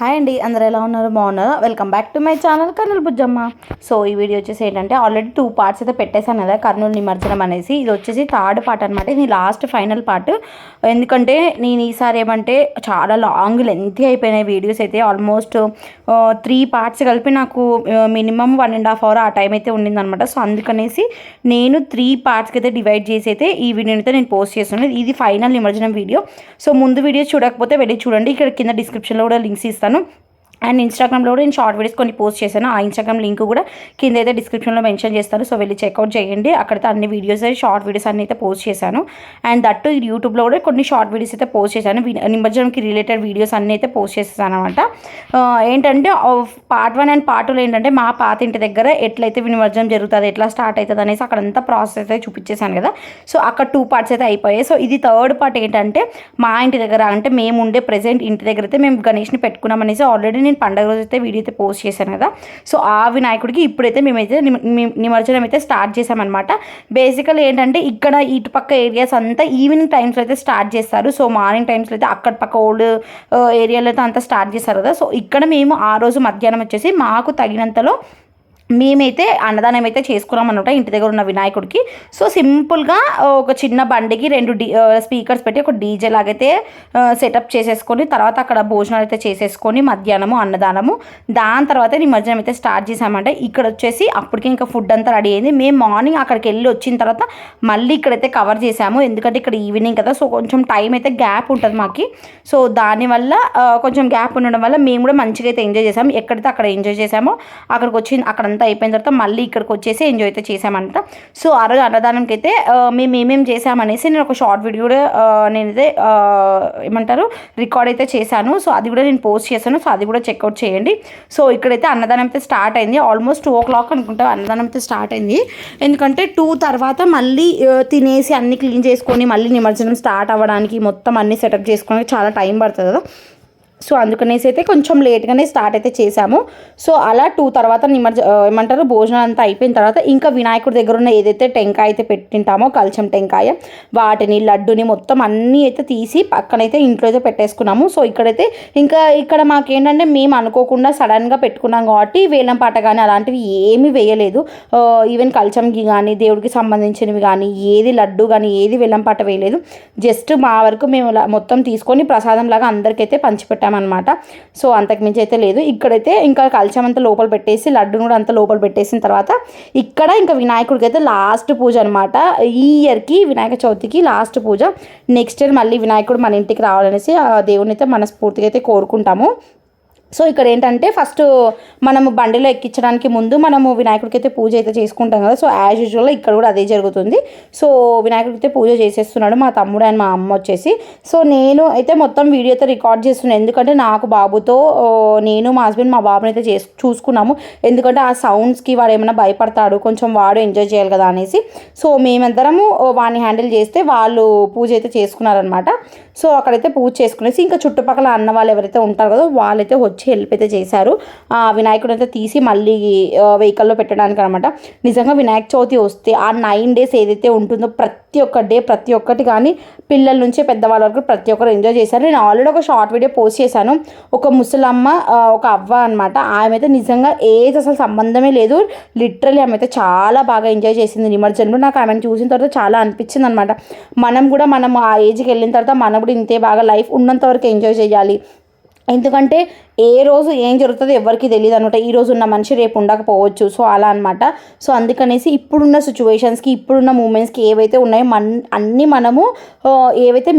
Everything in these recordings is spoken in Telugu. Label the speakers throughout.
Speaker 1: హాయ్ అండి, అందరూ ఎలా ఉన్నారు? బాగున్నారా? Welcome back to my channel Kurnool Bujjamma. So ఈ వీడియో వచ్చేసి ఏంటంటే ఆల్రెడీ 2 పార్ట్స్ అయితే పెట్టేశాను కదా, కర్నూలు నిమజ్జనం అనేసి. ఇది వచ్చేసి 3rd పార్ట్ అనమాట. ఇది లాస్ట్ ఫైనల్ పార్ట్. ఎందుకంటే నేను ఈసారి ఏమంటే చాలా లాంగ్ లెంతీ అయిపోయినాయి వీడియోస్ అయితే. ఆల్మోస్ట్ 3 పార్ట్స్ కలిపి నాకు మినిమం 1.5 hour ఆ టైం అయితే ఉండిందనమాట. సో అందుకనేసి నేను 3 పార్ట్స్కి అయితే డివైడ్ చేసి అయితే ఈ వీడియోని అయితే నేను పోస్ట్ చేస్తున్నాను. ఇది ఫైనల్ నిమజ్జనం వీడియో. సో ముందు వీడియోస్ చూడకపోతే వెళ్ళి చూడండి. ఇక్కడ కింద డిస్క్రిప్షన్లో కూడా లింక్స్ ఇస్తాను. అండ్ ఇన్స్టాగ్రామ్లో కూడా నేను షార్ట్ వీడియోస్ కొన్ని పోస్ట్ చేశాను. ఆ ఇన్స్టాగ్రామ్ లింక్ కూడా కింద అయితే డిస్క్రిప్షన్లో మెన్షన్ చేస్తాను. సో వెళ్ళి చెక్అవుట్ చేయండి. అక్కడైతే అన్ని వీడియోస్ షార్ట్ వీడియోస్ అన్ని అయితే పోస్ట్ చేశాను. అండ్ దట్టు యూట్యూబ్లో కూడా కొన్ని షార్ట్ వీడియోస్ అయితే పోస్ట్ చేశాను. నిమజ్జనంకి రిలేటెడ్ వీడియోస్ అన్నీ అయితే పోస్ట్ చేసేసాను అనమాట. ఏంటంటే పార్ట్ 1 అండ్ పార్ట్ 2 ఏంటంటే మా పాత ఇంటి దగ్గర ఎట్లయితే నిమజ్జనం జరుగుతుంది, ఎట్లా స్టార్ట్ అవుతుంది అనేసి అక్కడంతా ప్రాసెస్ అయితే చూపించేశాను కదా. సో అక్కడ 2 పార్ట్స్ అయితే అయిపోయాయి. సో ఇది 3rd పార్ట్ ఏంటంటే మా ఇంటి దగ్గర, అంటే మేము ఉండే ప్రెజెంట్ ఇంటి దగ్గర అయితే మేము గణేష్ని పెట్టుకున్నాం అనేసి ఆల్రెడీ నేను పండుగ రోజు అయితే వీడియో అయితే పోస్ట్ చేశాను కదా. సో ఆ వినాయకుడికి ఇప్పుడైతే మేమైతే నిమజ్జనం అయితే స్టార్ట్ చేసామన్నమాట. బేసికల్ ఏంటంటే ఇక్కడ ఇటు పక్క ఏరియాస్ అంతా ఈవినింగ్ టైమ్స్లో అయితే స్టార్ట్ చేస్తారు. సో మార్నింగ్ టైమ్స్లో అయితే అక్కడ పక్క ఓల్డ్ ఏరియాలో అయితే అంతా స్టార్ట్ చేస్తారు కదా. సో ఇక్కడ మేము ఆ రోజు మధ్యాహ్నం వచ్చేసి మాకు తగినంతలో మేమైతే అన్నదానం అయితే చేసుకున్నాం అనమాట ఇంటి దగ్గర ఉన్న వినాయకుడికి. సో సింపుల్గా ఒక చిన్న బండికి 2 స్పీకర్స్ పెట్టి ఒక డీజే లాగైతే సెటప్ చేసేసుకొని తర్వాత అక్కడ భోజనాలు అయితే చేసేసుకొని మధ్యాహ్నము అన్నదానము, దాని తర్వాత నిమజ్జనం అయితే స్టార్ట్ చేసామంటే ఇక్కడ వచ్చేసి అప్పటికి ఇంకా ఫుడ్ అంతా రెడీ అయింది. మేము మార్నింగ్ అక్కడికి వెళ్ళి వచ్చిన తర్వాత మళ్ళీ ఇక్కడైతే కవర్ చేసాము. ఎందుకంటే ఇక్కడ ఈవినింగ్ కదా, సో కొంచెం టైం అయితే గ్యాప్ ఉంటుంది మాకు. సో దానివల్ల కొంచెం గ్యాప్ ఉండడం వల్ల మేము కూడా మంచిగా అయితే ఎంజాయ్ చేసాము. ఎక్కడైతే అక్కడ ఎంజాయ్ చేసామో అక్కడికి వచ్చి అక్కడ అయిపోయిన తర్వాత మళ్ళీ ఇక్కడికి వచ్చేసి ఎంజాయ్ అయితే చేసామంట. సో ఆ రోజు అన్నదానంకి అయితే మేము ఏమేమి చేసామనేసి నేను ఒక షార్ట్ వీడియో కూడా నేనైతే ఏమంటారు రికార్డ్ అయితే చేశాను. సో అది కూడా నేను పోస్ట్ చేశాను. సో అది కూడా చెక్అవుట్ చేయండి. సో ఇక్కడైతే అన్నదానం అయితే స్టార్ట్ అయింది. ఆల్మోస్ట్ 2 o'clock అనుకుంటా అన్నదానం అయితే స్టార్ట్ అయింది. ఎందుకంటే 2 తర్వాత మళ్ళీ తినేసి అన్ని క్లీన్ చేసుకొని మళ్ళీ నిమజ్జనం స్టార్ట్ అవ్వడానికి మొత్తం అన్ని సెటప్ చేసుకోవడానికి చాలా టైం పడుతుంది కదా. సో అందుకనేసి అయితే కొంచెం లేట్గానే స్టార్ట్ అయితే చేశాము. సో అలా 2 తర్వాత ఏమంటారు భోజనం అంతా అయిపోయిన తర్వాత ఇంకా వినాయకుడి దగ్గర ఉన్న ఏదైతే టెంకాయ అయితే పెట్టింటామో కలచం టెంకాయ, వాటిని లడ్డుని మొత్తం అన్నీ అయితే తీసి పక్కనైతే ఇంట్లో అయితే పెట్టేసుకున్నాము. సో ఇక్కడైతే ఇంకా ఇక్కడ మాకేంటంటే మేము అనుకోకుండా సడన్గా పెట్టుకున్నాం కాబట్టి వేలం పాట కానీ అలాంటివి ఏమీ వేయలేదు. ఈవెన్ కలచంకి కానీ దేవుడికి సంబంధించినవి కానీ ఏది లడ్డు కానీ ఏది వేలం పాట వేయలేదు. జస్ట్ మా వరకు మేము మొత్తం తీసుకొని ప్రసాదం లాగా అందరికైతే పంచిపెట్టాము అనమాట. సో అంతకుమించి అయితే లేదు. ఇక్కడైతే ఇంకా కలశం అంతా లోపల పెట్టేసి లడ్డును కూడా అంతా లోపల పెట్టేసిన తర్వాత ఇక్కడ ఇంకా వినాయకుడికి అయితే లాస్ట్ పూజ అనమాట. ఈ ఇయర్కి వినాయక చవితికి లాస్ట్ పూజ. నెక్స్ట్ ఇయర్ మళ్ళీ వినాయకుడు మన ఇంటికి రావాలనేసి ఆ దేవుని అయితే మనస్ఫూర్తిగా అయితే కోరుకుంటాము. సో ఇక్కడ ఏంటంటే ఫస్ట్ మనము బండిలో ఎక్కించడానికి ముందు మనము వినాయకుడికి అయితే పూజ అయితే చేసుకుంటాం కదా. సో యాజ్ యూజువల్గా ఇక్కడ కూడా అదే జరుగుతుంది. సో వినాయకుడికి అయితే పూజ చేసేస్తున్నాడు మా తమ్ముడు అండ్ మా అమ్మ వచ్చేసి. సో నేను అయితే మొత్తం వీడియో అయితే రికార్డ్ చేస్తున్నాను. ఎందుకంటే నాకు బాబుతో నేను మా హస్బెండ్ మా బాబుని అయితే చూసుకున్నాము. ఎందుకంటే ఆ సౌండ్స్కి వాడు ఏమైనా భయపడతాడు, కొంచెం వాడు ఎంజాయ్ చేయాలి కదా అనేసి. సో మేమందరము వాడిని హ్యాండిల్ చేస్తే వాళ్ళు పూజ అయితే చేసుకున్నారనమాట. సో అక్కడైతే పూజ చేసుకునేసి ఇంకా చుట్టుపక్కల అన్న వాళ్ళు ఎవరైతే ఉంటారు కదా వాళ్ళైతే వచ్చి హెల్ప్ అయితే చేశారు. వినాయకుడు అయితే తీసి మళ్ళీ వెహికల్లో పెట్టడానికి అనమాట. నిజంగా వినాయక చవితి వస్తే ఆ 9 days ఏదైతే ఉంటుందో ప్రతి ఒక్క డే ప్రతి ఒక్కటి కానీ పిల్లల నుంచి పెద్దవాళ్ళ వరకు ప్రతి ఒక్కరు ఎంజాయ్ చేశారు. నేను ఆల్రెడీ ఒక షార్ట్ వీడియో పోస్ట్ చేశాను. ఒక ముసలమ్మ ఒక అవ్వ అనమాట. ఆమె అయితే నిజంగా ఏది అసలు సంబంధమే లేదు. లిటరలీ ఆమె అయితే చాలా బాగా ఎంజాయ్ చేసింది నిమజ్జనంలో. నాకు ఆమెను చూసిన తర్వాత చాలా అనిపించింది అనమాట. మనం ఆ ఏజ్కి వెళ్ళిన తర్వాత మనం కూడా ఇంతే బాగా లైఫ్ ఉన్నంత వరకు ఎంజాయ్ చేయాలి. ఎందుకంటే ఏ రోజు ఏం జరుగుతుందో ఎవరికి తెలియదు అనమాట. ఈ రోజు ఉన్న మనిషి రేపు ఉండకపోవచ్చు. సో అలా అనమాట. సో అందుకనేసి ఇప్పుడున్న సిచ్యువేషన్స్కి ఇప్పుడున్న మూమెంట్స్కి ఏవైతే ఉన్నాయో అన్నీ మనము ఏవైతే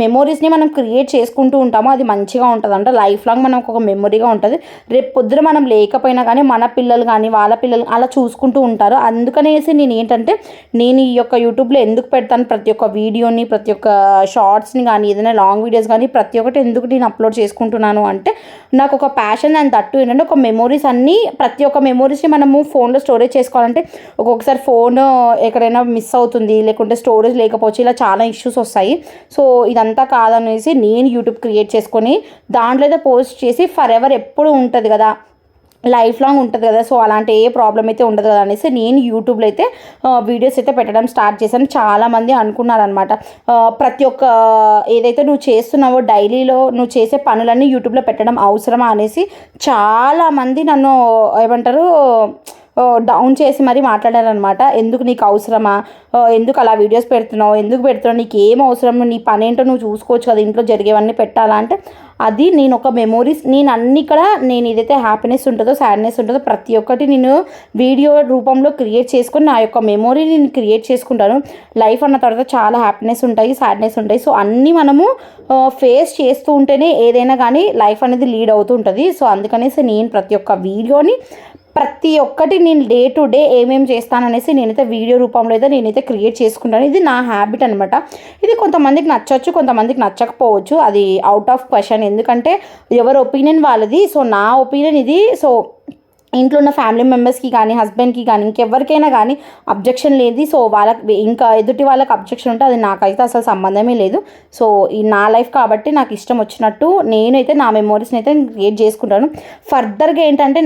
Speaker 1: మెమోరీస్ని మనం క్రియేట్ చేసుకుంటూ ఉంటామో అది మంచిగా ఉంటుంది అంట. లైఫ్ లాంగ్ మనకు ఒక మెమొరీగా ఉంటుంది. రేపు పొద్దున మనం లేకపోయినా కానీ మన పిల్లలు కానీ వాళ్ళ పిల్లలు అలా చూసుకుంటూ ఉంటారు. అందుకనేసి నేను ఈ యొక్క యూట్యూబ్లో ఎందుకు పెడతాను ప్రతి ఒక్క వీడియోని, ప్రతి ఒక్క షార్ట్స్ని కానీ ఏదైనా లాంగ్ వీడియోస్ కానీ ప్రతి ఒక్కటి ఎందుకు నేను అప్లోడ్ చేసుకుంటున్నాను అంటే నాకు ఒక ప్యాషన్. అండ్ దట్టు ఏంటంటే ఒక మెమోరీస్ అన్నీ ప్రతి ఒక్క మెమోరీస్ని మనము ఫోన్లో స్టోరేజ్ చేసుకోవాలంటే ఒక్కొక్కసారి ఫోన్ ఎక్కడైనా మిస్ అవుతుంది, లేకుంటే స్టోరేజ్ లేకపోవచ్చు, ఇలా చాలా ఇష్యూస్ వస్తాయి. సో ఇదంతా కాదనేసి నేను యూట్యూబ్ క్రియేట్ చేసుకొని దాంట్లో అయితే పోస్ట్ చేసి ఫర్ ఎవర్ ఎప్పుడు ఉంటుంది కదా లైఫ్ లాంగ్ ఉంటుంది కదా, సో అలాంటి ఏ ప్రాబ్లం అయితే ఉండదు కదా అనేసి నేను యూట్యూబ్లో అయితే వీడియోస్ అయితే పెట్టడం స్టార్ట్ చేశాను. చాలామంది అనుకున్నారనమాట, ప్రతి ఒక్క ఏదైతే నువ్వు చేస్తున్నావో డైలీలో నువ్వు చేసే పనులన్నీ యూట్యూబ్లో పెట్టడం అవసరమా అనేసి చాలామంది నన్ను ఏమంటారు డౌన్ చేసి మరీ మాట్లాడారనమాట. ఎందుకు నీకు అవసరమా, ఎందుకు అలా వీడియోస్ పెడుతున్నావు, ఎందుకు పెడుతున్నావు, నీకు ఏం అవసరం, నీ పని ఏంటో నువ్వు చూసుకోవచ్చు కదా, ఇంట్లో జరిగేవన్నీ పెట్టాలా అంటే, అది నేను ఒక మెమోరీస్, నేను అన్ని ఇక్కడ నేను ఏదైతే హ్యాపీనెస్ ఉంటుందో సాడ్నెస్ ఉంటుందో ప్రతి ఒక్కటి నేను వీడియో రూపంలో క్రియేట్ చేసుకొని నా యొక్క మెమోరీ నేను క్రియేట్ చేసుకుంటాను. లైఫ్ అన్న తర్వాత చాలా హ్యాపీనెస్ ఉంటాయి, సాడ్నెస్ ఉంటాయి. సో అన్నీ మనము ఫేస్ చేస్తూ ఉంటేనే ఏదైనా కానీ లైఫ్ అనేది లీడ్ అవుతూ ఉంటుంది. సో అందుకనేసి నేను ప్రతి ఒక్క వీడియోని ప్రతి ఒక్కటి నేను డే టు డే ఏమేమి చేస్తాననేసి నేనైతే వీడియో రూపంలో అయితే నేనైతే క్రియేట్ చేసుకుంటాను. ఇది నా హ్యాబిట్ అనమాట. ఇది కొంతమందికి నచ్చవచ్చు, కొంతమందికి నచ్చకపోవచ్చు, అది అవుట్ ఆఫ్ క్వశ్చన్. ఎందుకంటే ఎవరి ఒపీనియన్ వాళ్ళది. సో నా ఒపీనియన్ ఇది. సో ఇంట్లో ఉన్న ఫ్యామిలీ మెంబర్స్కి కానీ హస్బెండ్కి కానీ ఇంకెవరికైనా కానీ అబ్జెక్షన్ లేదు. సో వాళ్ళకి ఇంకా ఎదుటి వాళ్ళకి అబ్జెక్షన్ ఉంటే అది నాకైతే అసలు సంబంధమే లేదు. సో ఈ నా లైఫ్ కాబట్టి నాకు ఇష్టం వచ్చినట్టు నేనైతే నా మెమోరీస్ని అయితే క్రియేట్ చేసుకుంటాను. ఫర్దర్గా ఏంటంటే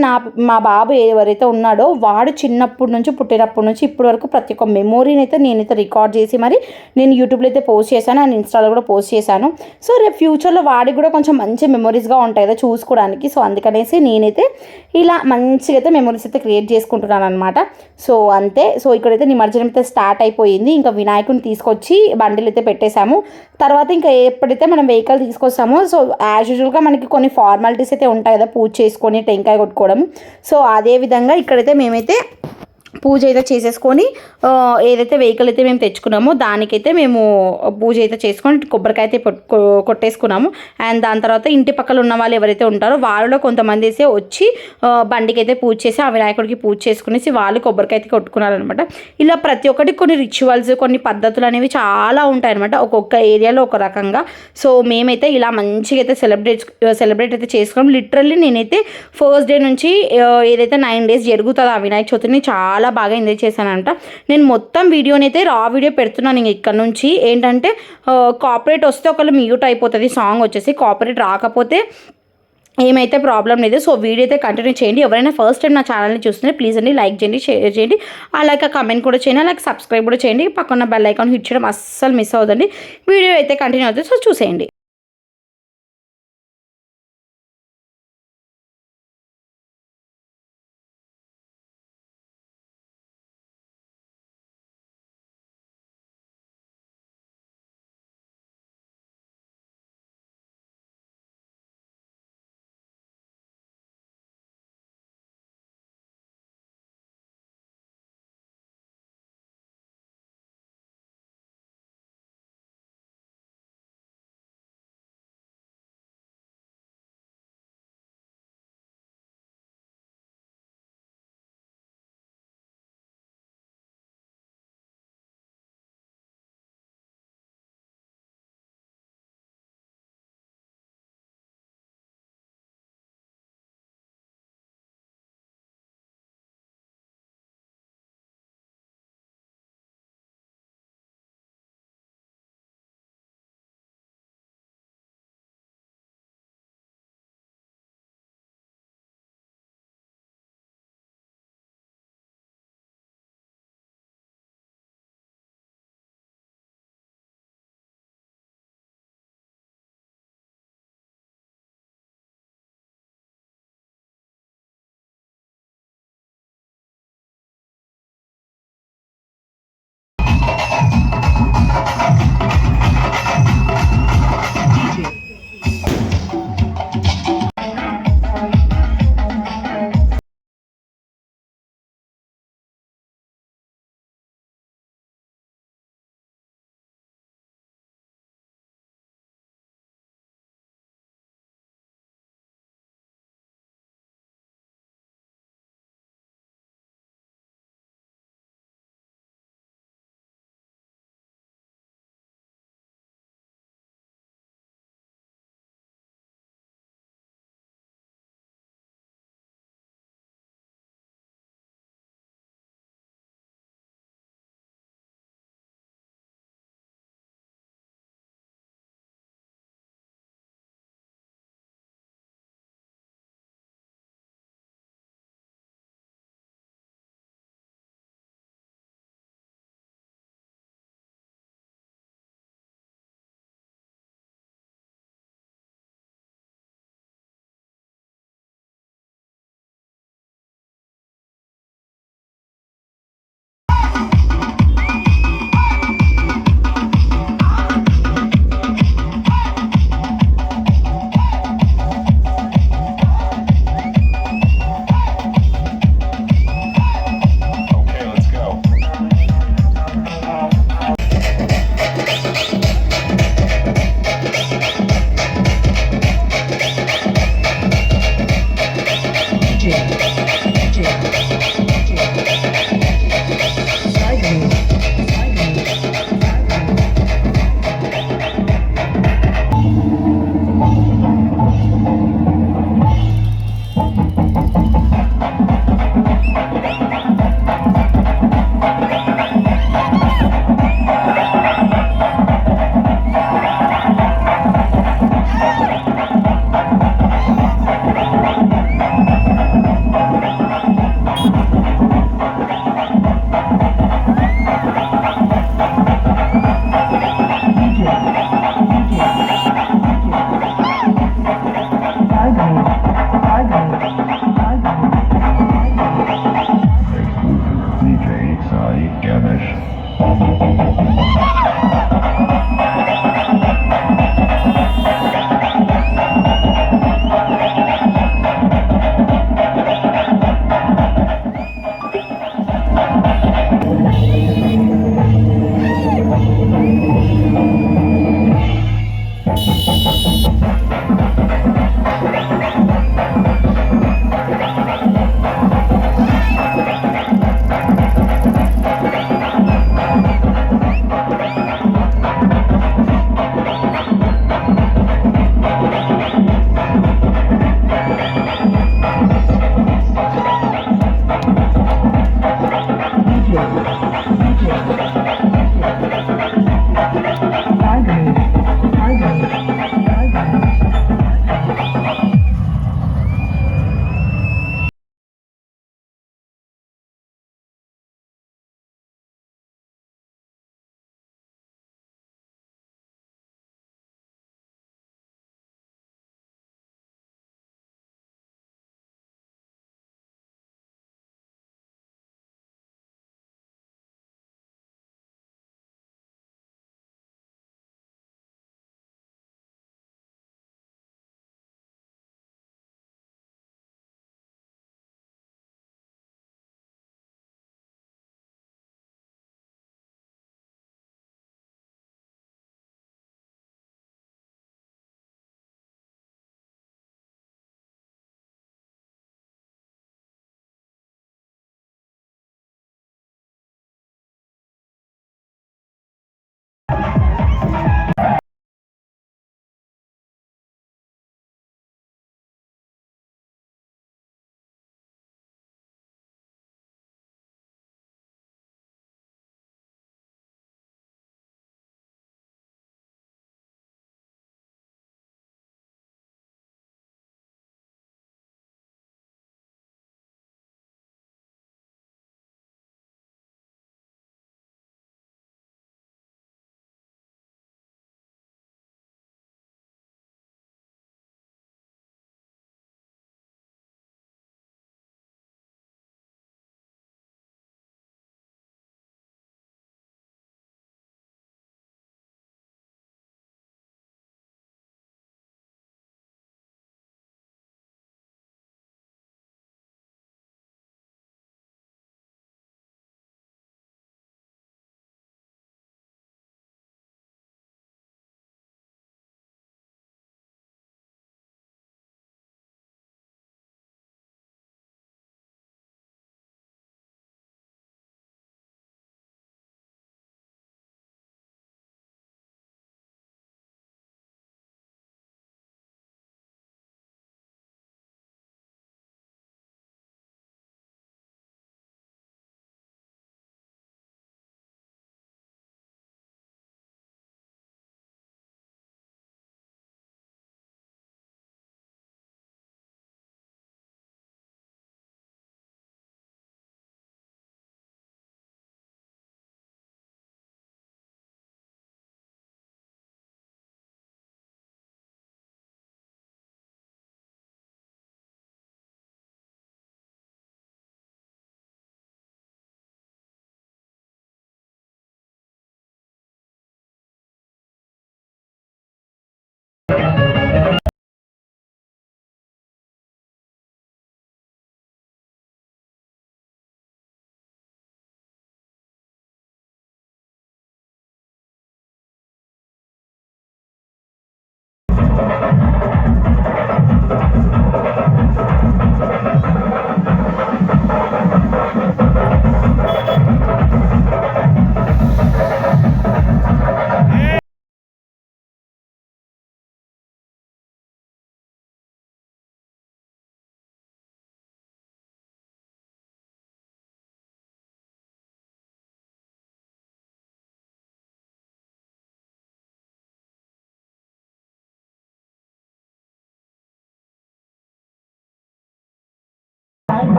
Speaker 1: మా బాబు ఎవరైతే ఉన్నాడో వాడు చిన్నప్పటి నుంచి పుట్టినప్పటి నుంచి ఇప్పటి వరకు ప్రతి ఒక్క మెమోరీని అయితే నేనైతే రికార్డ్ చేసి మరి నేను యూట్యూబ్లో అయితే పోస్ట్ చేశాను అండ్ ఇన్స్టాలో కూడా పోస్ట్ చేశాను. సో రేపు ఫ్యూచర్లో వాడికి కూడా కొంచెం మంచి మెమోరీస్గా ఉంటాయి కదా చూసుకోవడానికి. సో అందుకనేసి నేనైతే ఇలా మంచిగా అయితే మెమరీస్ అయితే క్రియేట్ చేసుకుంటున్నాను అనమాట. సో అంతే. సో ఇక్కడైతే నిమజ్జనం అయితే స్టార్ట్ అయిపోయింది. ఇంకా వినాయకుని తీసుకొచ్చి బండిలు అయితే పెట్టేశాము. తర్వాత ఇంకా ఎప్పుడైతే మనం వెహికల్ తీసుకొస్తామో సో యాజ్ యూజువల్గా మనకి కొన్ని ఫార్మాలిటీస్ అయితే ఉంటాయి కదా, పూజ చేసుకొని టెంకాయ కొట్టుకోవడం. సో అదే విధంగా ఇక్కడైతే మేమైతే పూజ అయితే చేసేసుకొని ఏదైతే వెహికల్ అయితే మేము తెచ్చుకున్నామో దానికైతే మేము పూజ అయితే చేసుకొని కొబ్బరికాయ అయితే కొట్టేసుకున్నాము. అండ్ దాని తర్వాత ఇంటి పక్కల ఉన్న వాళ్ళు ఎవరైతే ఉంటారో వాళ్ళలో కొంతమంది అయితే వచ్చి బండికి అయితే పూజ చేసి ఆ వినాయకుడికి పూజ చేసుకునేసి వాళ్ళు కొబ్బరికాయ అయితే కొట్టుకున్నారనమాట. ఇలా ప్రతి ఒక్కటి కొన్ని రిచువల్స్, కొన్ని పద్ధతులు అనేవి చాలా ఉంటాయి అనమాట, ఒక్కొక్క ఏరియాలో ఒక రకంగా. సో మేమైతే ఇలా మంచిగా అయితే సెలబ్రేట్ అయితే చేసుకున్నాం. లిటరల్లీ నేనైతే ఫస్ట్ డే నుంచి ఏదైతే 9 days జరుగుతుందో ఆ వినాయక చవితిని చాలా బాగా ఎంజాయ్ చేశానంట. నేను మొత్తం వీడియోని అయితే రా వీడియో పెడుతున్నాను. ఇంక ఇక్కడ నుంచి ఏంటంటే కాపరేట్ వస్తే ఒకళ్ళు మ్యూట్ అయిపోతుంది సాంగ్ వచ్చేసి, కాపరేట్ రాకపోతే ఏమైతే ప్రాబ్లం లేదు. సో వీడియో అయితే కంటిన్యూ చేయండి. ఎవరైనా ఫస్ట్ టైం నా ఛానల్ని చూస్తుంటే ప్లీజ్ అండి లైక్ చేయండి, షేర్ చేయండి, అలాగే కమెంట్ కూడా చేయండి, అలాగే సబ్స్క్రైబ్ కూడా చేయండి. పక్కన బెల్ ఐకాన్ హిట్ చేయడం అస్సలు మిస్ అవ్వదండి. వీడియో అయితే కంటిన్యూ అవుతుంది. సో చూసేయండి.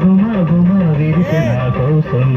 Speaker 2: గుమ గుమ విరిసె నా కోసం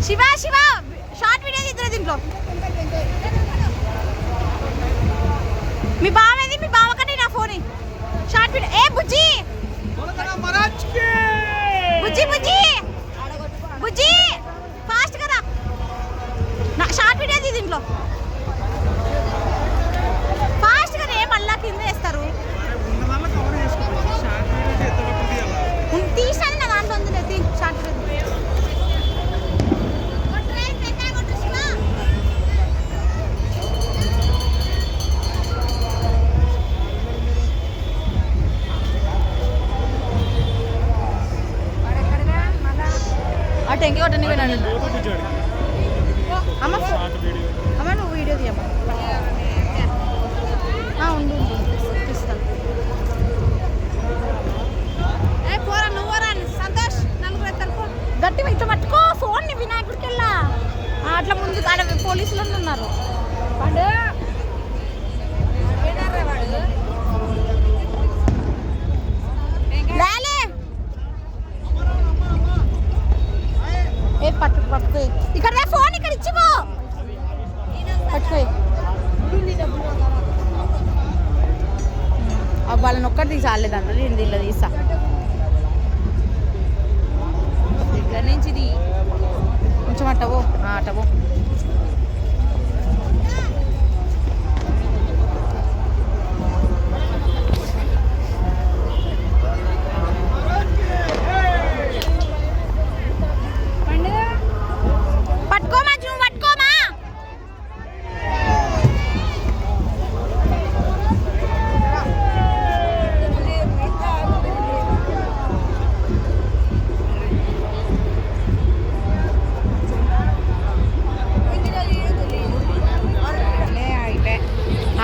Speaker 1: శివ శివ షార్ట్ వీడియో తీద్దరు దీంట్లో మీ బావేది మీ బావ కంటే నా ఫోన్ షార్ట్ వీడియో ఏ బుజ్జి బుజ్జి బుజ్జి బుజ్జి ఫాస్ట్ కదా నా షార్ట్ వీడియో తీ దీంట్లో ఫాస్ట్ గా మళ్ళా కింద వేస్తారు తీసాను నా దాంట్లో ఉంది షార్ట్ వీడియో ఆ టెంకి కొట్టని విన్నాడు అమ్మ అమ్మ నువ్వు వీడియో తీయమ్మ ఉండు తీస్తాను పోరా నువ్వు రా సంతోష్ నలుగురు ఎత్తనుకో గట్టి ఇట్లా పట్టుకో ఫోన్ వినాయకుడికి వెళ్ళా అట్లా ముందు ఆడ పోలీసులు ఉన్నారు వాడు పట్టుకో ఇక్కడ ఫోన్ ఇక్కడ ఇచ్చిపో పట్టుకో వాళ్ళని ఒక్కటి తీసాలేదంట నేను దీనిలో తీసా ఇక్కడ నుంచి ఇది కొంచెం అట్టవో అట్టవో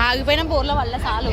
Speaker 1: ఆగిపోయిన బోర్ల వల్ల చాలు